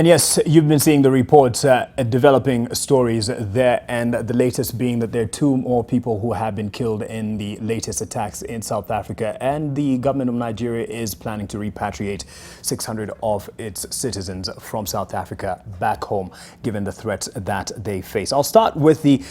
And yes, you've been seeing the reports, developing stories there, and the latest being that there are 2 more people who have been killed in the latest attacks in South Africa, and the government of Nigeria is planning to repatriate 600 of its citizens from South Africa back home, given the threats that they face. I'll start with the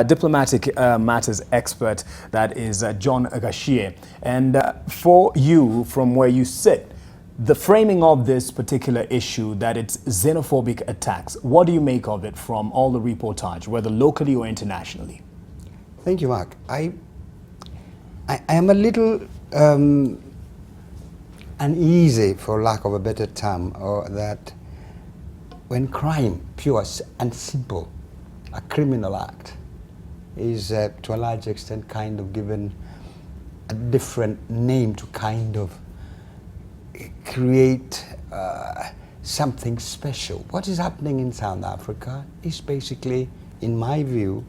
diplomatic matters expert, that is John Gachie. And for you, from where you sit, the framing of this particular issue, that it's xenophobic attacks, what do you make of it from all the reportage, whether locally or internationally? Thank you, Mark. I am a little uneasy, for lack of a better term, or that when crime, pure and simple, a criminal act, is to a large extent kind of given a different name to kind of create something special. What is happening in South Africa is basically, in my view,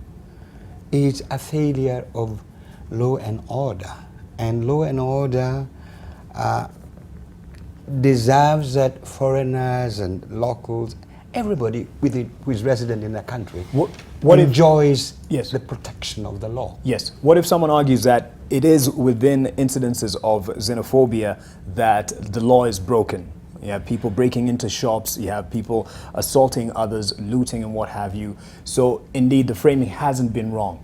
is a failure of law and order. And law and order deserves that foreigners and locals, everybody who is resident in the country, enjoys the protection of the law. Yes. What if someone argues that it is within incidences of xenophobia that the law is broken? You have people breaking into shops, you have people assaulting others, looting and what have you. So indeed the framing hasn't been wrong.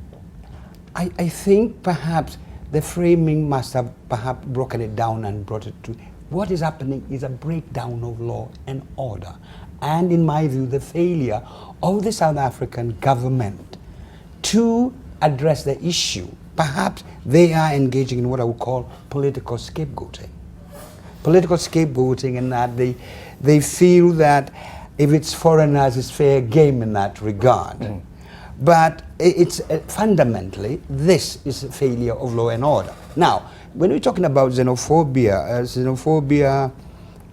I think perhaps the framing must have perhaps broken it down and brought it to what is happening is a breakdown of law and order. And in my view, the failure of the South African government to address the issue. Perhaps they are engaging in what I would call political scapegoating. Political scapegoating in that they feel that if it's foreigners, it's fair game in that regard. But it's fundamentally, this is a failure of law and order. Now, when we're talking about xenophobia, xenophobia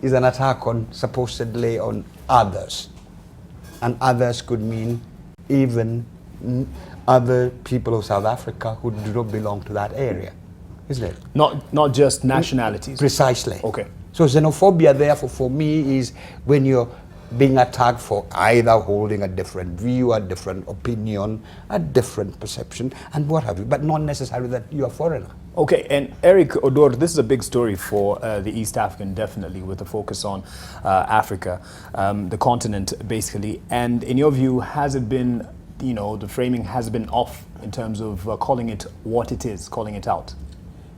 is an attack on, supposedly, on others. And others could mean even other people of South Africa who do not belong to that area, isn't it? Not just nationalities. Precisely. Okay. So xenophobia, therefore, for me, is when you're being attacked for either holding a different view, a different opinion, a different perception, and what have you, but not necessarily that you're a foreigner. Okay, and Eric Odor, this is a big story for the East African, definitely, with a focus on Africa, the continent, basically. And in your view, has it been, the framing has been off in terms of calling it what it is, calling it out?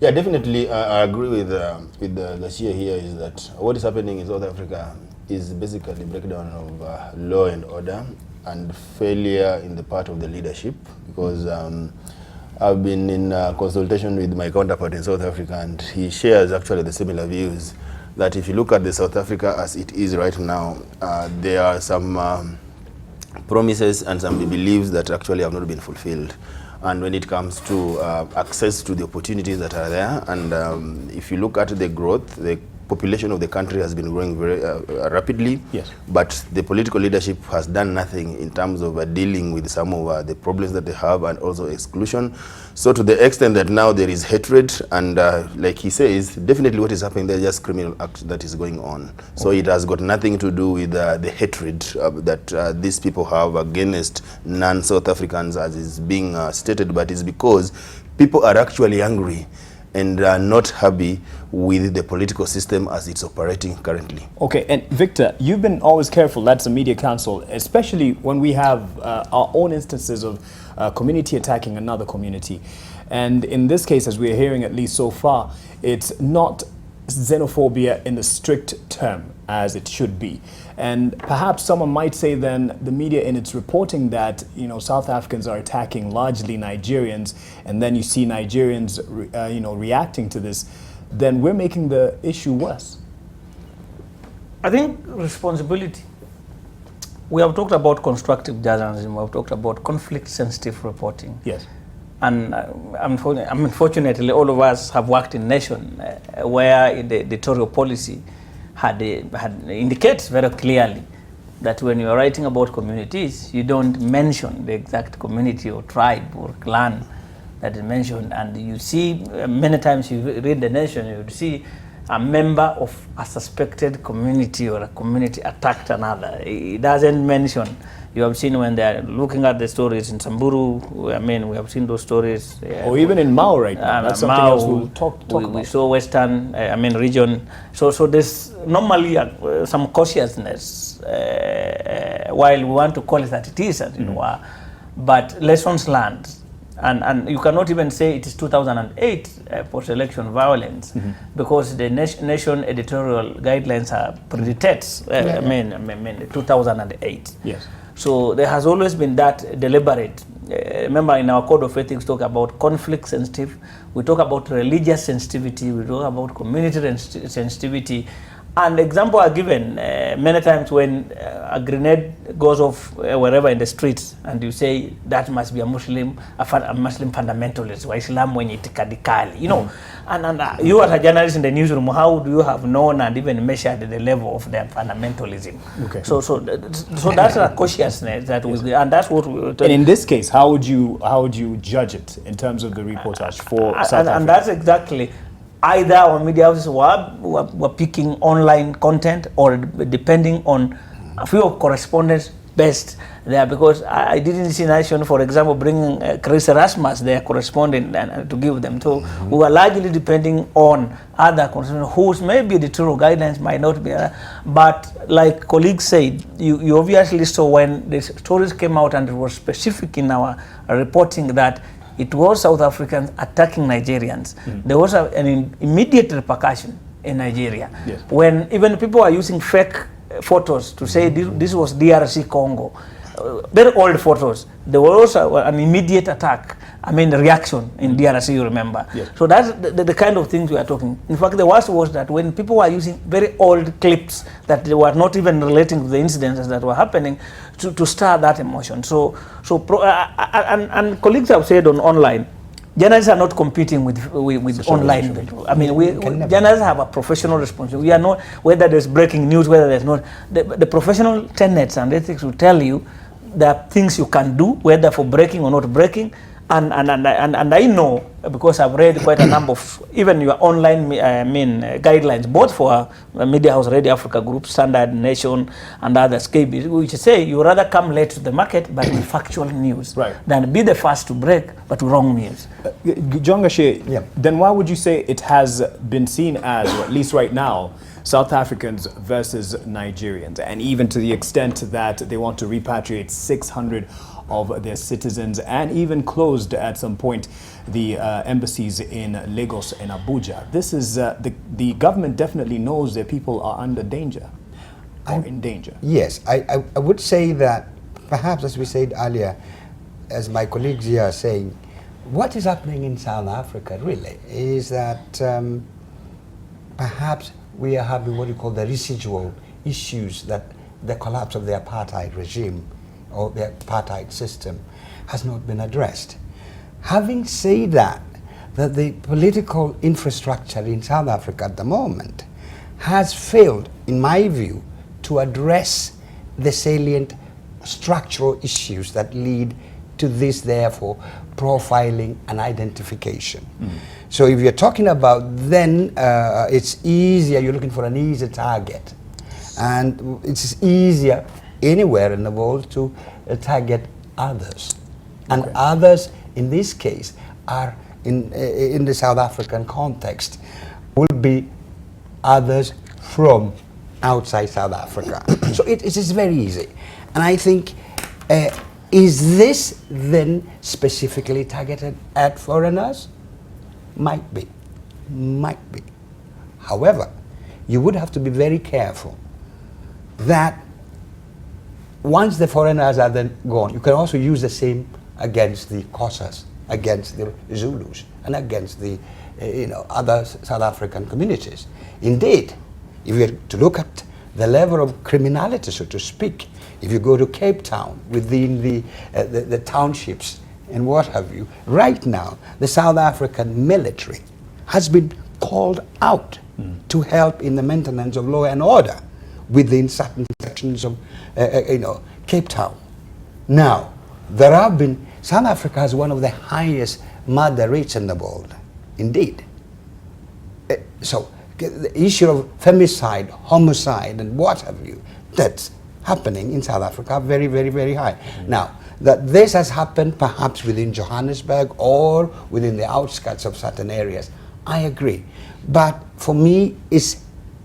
Yeah, definitely. I agree with the Gachie here, is that what is happening in South Africa is basically breakdown of law and order and failure in the part of the leadership, because I've been in consultation with my counterpart in South Africa, and he shares actually the similar views that if you look at the South Africa as it is right now, there are some promises and some beliefs that actually have not been fulfilled. And when it comes to access to the opportunities that are there, and if you look at the growth, the population of the country has been growing very rapidly, yes, but the political leadership has done nothing in terms of dealing with some of the problems that they have, and also exclusion. So to the extent that now there is hatred, and like he says, definitely what is happening there is just criminal act that is going on. So it has got nothing to do with the hatred that these people have against non-South Africans, as is being stated, but it's because people are actually angry and not happy with the political system as it's operating currently. Okay, and Victor, you've been always careful, that's the Media Council, especially when we have our own instances of community attacking another community. And in this case, as we're hearing, at least so far, it's not xenophobia in the strict term as it should be. And perhaps someone might say then the media in its reporting that South Africans are attacking largely Nigerians, and then you see Nigerians reacting to this, then we're making the issue worse. I think responsibility. We have talked about constructive journalism, we have talked about conflict-sensitive reporting. Yes. And unfortunately, all of us have worked in nations where the editorial policy had indicates very clearly that when you are writing about communities, you don't mention the exact community or tribe or clan that is mentioned. And you see, many times you read the nation, you would see a member of a suspected community or a community attacked another. It doesn't mention. You have seen when they are looking at the stories in Samburu, I mean, we have seen those stories. Or even in Mao right now. That's something Mao, else we'll talk about. We saw Western, region. So there's normally some cautiousness, while we want to call it that it is, you know, but lessons learned. And you cannot even say it is 2008 post-election violence, because the nation editorial guidelines predates 2008. Yes. So there has always been that deliberate. Remember, in our code of ethics, talk about conflict sensitive. We talk about religious sensitivity. We talk about community sensitivity. And examples are given many times when a grenade goes off wherever in the streets, and you say that must be a Muslim fundamentalist, or Islam when itikadikali, you know. And you as a journalist in the newsroom, how do you have known and even measured the level of their fundamentalism? Okay. So that's a cautiousness that we, and that's what we. And in this case, how would you judge it in terms of the reportage for South Africa? And that's exactly. Either our media houses were picking online content, or depending on a few correspondents based there, because I didn't see Nation, for example, bringing Chris Erasmus, their correspondent, to give them. So we were largely depending on other correspondents whose maybe editorial guidelines might not be, but like colleagues said, you obviously saw when the stories came out, and it was specific in our reporting that it was South Africans attacking Nigerians. There was an immediate repercussion in Nigeria. Yes. When even people are using fake photos to say this was DRC Congo, very old photos, there was also an immediate attack, reaction in DRC, you remember. Yes. So that's the kind of things we are talking. In fact, the worst was that when people were using very old clips that they were not even relating to the incidents that were happening to stir that emotion. And colleagues have said online, journalists are not competing with online. Journalists have a professional responsibility. We are not, whether there's breaking news, whether there's not. The professional tenets and ethics will tell you there are things you can do, whether for breaking or not breaking. And I know, because I've read quite a number of even your online guidelines, both for Media House Radio Africa Group, Standard, Nation, and others, KB, which say you rather come late to the market but with factual news, than be the first to break but wrong news. John Gachie, then why would you say it has been seen as, or at least right now, South Africans versus Nigerians, and even to the extent that they want to repatriate 600 of their citizens, and even closed at some point the embassies in Lagos and Abuja? This is the government definitely knows their people are under danger, or in danger. Yes, I would say that perhaps, as we said earlier, as my colleagues here are saying, what is happening in South Africa really is that perhaps we are having what you call the residual issues that the collapse of the apartheid regime or the apartheid system has not been addressed. Having said that the political infrastructure in South Africa at the moment has failed, in my view, to address the salient structural issues that lead to this, therefore, profiling and identification. So if you're talking about then, it's easier, you're looking for an easy target. And it's easier anywhere in the world to target others. And others, in this case, are in the South African context, will be others from outside South Africa. So it is very easy. And I think, is this then specifically targeted at foreigners? Might be. However, you would have to be very careful that once the foreigners are then gone, you can also use the same against the Xhosas, against the Zulus, and against the other South African communities. Indeed, if you were to look at the level of criminality, so to speak, if you go to Cape Town, within the townships and what have you, right now, the South African military has been called out to help in the maintenance of law and order within certain sections of Cape Town. Now, South Africa has one of the highest murder rates in the world, indeed. So the issue of femicide, homicide, and what have you, that's happening in South Africa very, very, very high. Now, that this has happened perhaps within Johannesburg or within the outskirts of certain areas, I agree. But for me, it's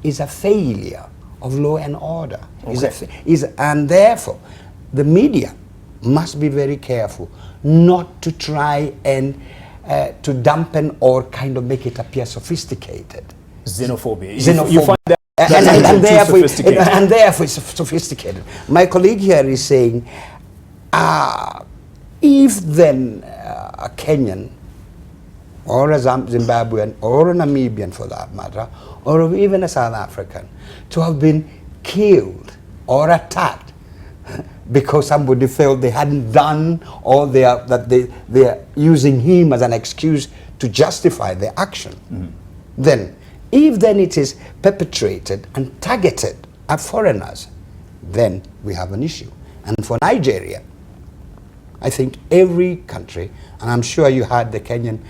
a failure of law and order. And therefore, the media must be very careful not to try and to dampen or kind of make it appear sophisticated. Xenophobia. Xenophobia. You find that and therefore it's sophisticated. My colleague here is saying, if then a Kenyan or a Zimbabwean or a Namibian for that matter, or even a South African, to have been killed or attacked because somebody felt they hadn't done, or they are using him as an excuse to justify their action, then if then it is perpetrated and targeted at foreigners, then we have an issue. And for Nigeria, I think every country, and I'm sure you had the Kenyan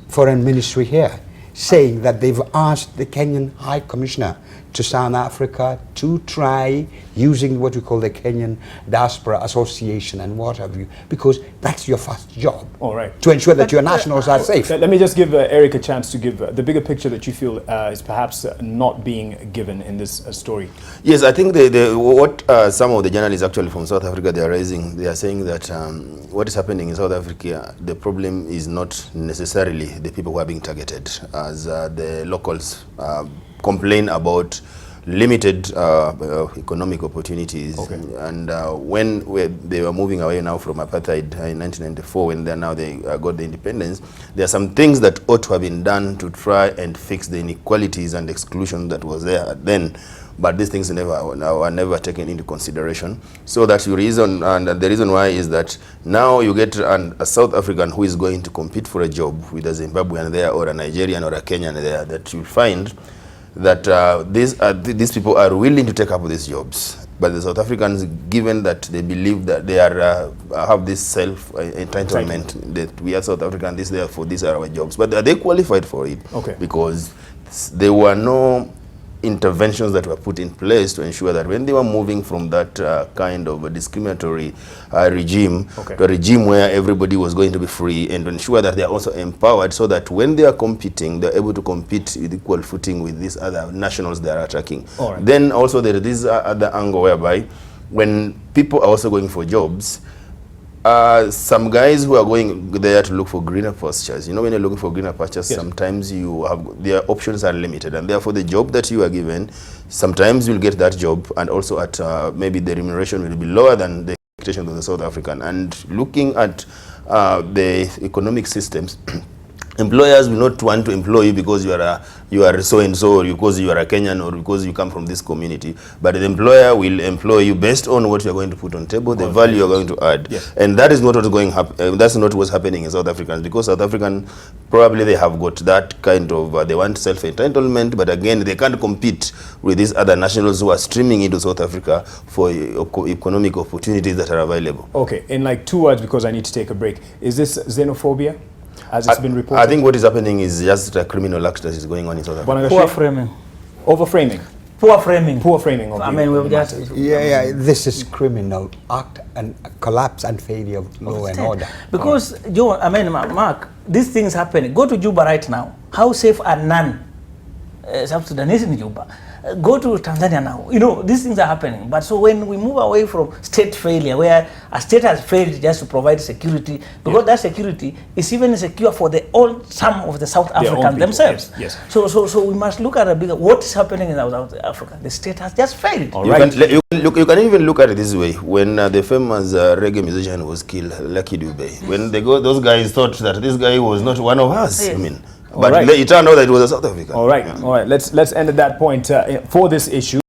Foreign Ministry here, saying that they've asked the Kenyan High Commissioner to South Africa to try using what we call the Kenyan Diaspora Association and what have you, because that's your first job. All right. To ensure that your nationals are safe. Let me just give Eric a chance to give the bigger picture that you feel is perhaps not being given in this story. Yes, I think what some of the journalists actually from South Africa they are raising, they are saying that what is happening in South Africa, the problem is not necessarily the people who are being targeted, as the locals complain about limited economic opportunities. And when they were moving away now from apartheid in 1994, when they got the independence, there are some things that ought to have been done to try and fix the inequalities and exclusion that was there then. But these things were never taken into consideration. So that's the reason, and the reason why is that now you get a South African who is going to compete for a job with a Zimbabwean there, or a Nigerian or a Kenyan there, that you find that these people are willing to take up these jobs. But the South Africans, given that they believe that they have this self-entitlement, that we are South African, therefore these are our jobs. But are they qualified for it? Because there were no interventions that were put in place to ensure that when they were moving from that kind of a discriminatory regime to a regime where everybody was going to be free, and to ensure that they are also empowered so that when they are competing, they're able to compete with equal footing with these other nationals they are attacking. Then also there is this other angle whereby when people are also going for jobs, some guys who are going there to look for greener pastures, you know, when you're looking for greener pastures, sometimes their options are limited, and therefore the job that you are given, sometimes you'll get that job, and also at maybe the remuneration will be lower than the expectations of the South African. And looking at the economic systems, employers will not want to employ you because you are so and so, or because you are a Kenyan, or because you come from this community. But the employer will employ you based on what you are going to put on table, the value you are going to add. And that is not what's going happen. That's not what's happening in South Africans, because South African probably they have got that kind of they want self-entitlement, but again they can't compete with these other nationals who are streaming into South Africa for economic opportunities that are available. Okay, in like 2 words, because I need to take a break. Is this xenophobia, as it's been reported? I think what is happening is just a criminal act that is going on in South Africa. Poor framing. Overframing. Poor framing. Poor framing. I mean, we've just... this is criminal act and collapse and failure of law and order. Because, Joe, I mean, Mark, these things happen. Go to Juba right now. How safe are none South Sudanese in Juba? Go to Tanzania now. You know, these things are happening. But so when we move away from state failure, where a state has failed just to provide security, because that security is even secure for some of the South Africans themselves. So we must look at a bigger, what is happening in South Africa. The state has just failed. You can even look at it this way. When the famous reggae musician was killed, Lucky Dube, when those guys thought that this guy was not one of us. I mean, but it turned out that it was a South African. All right. Let's end at that point for this issue.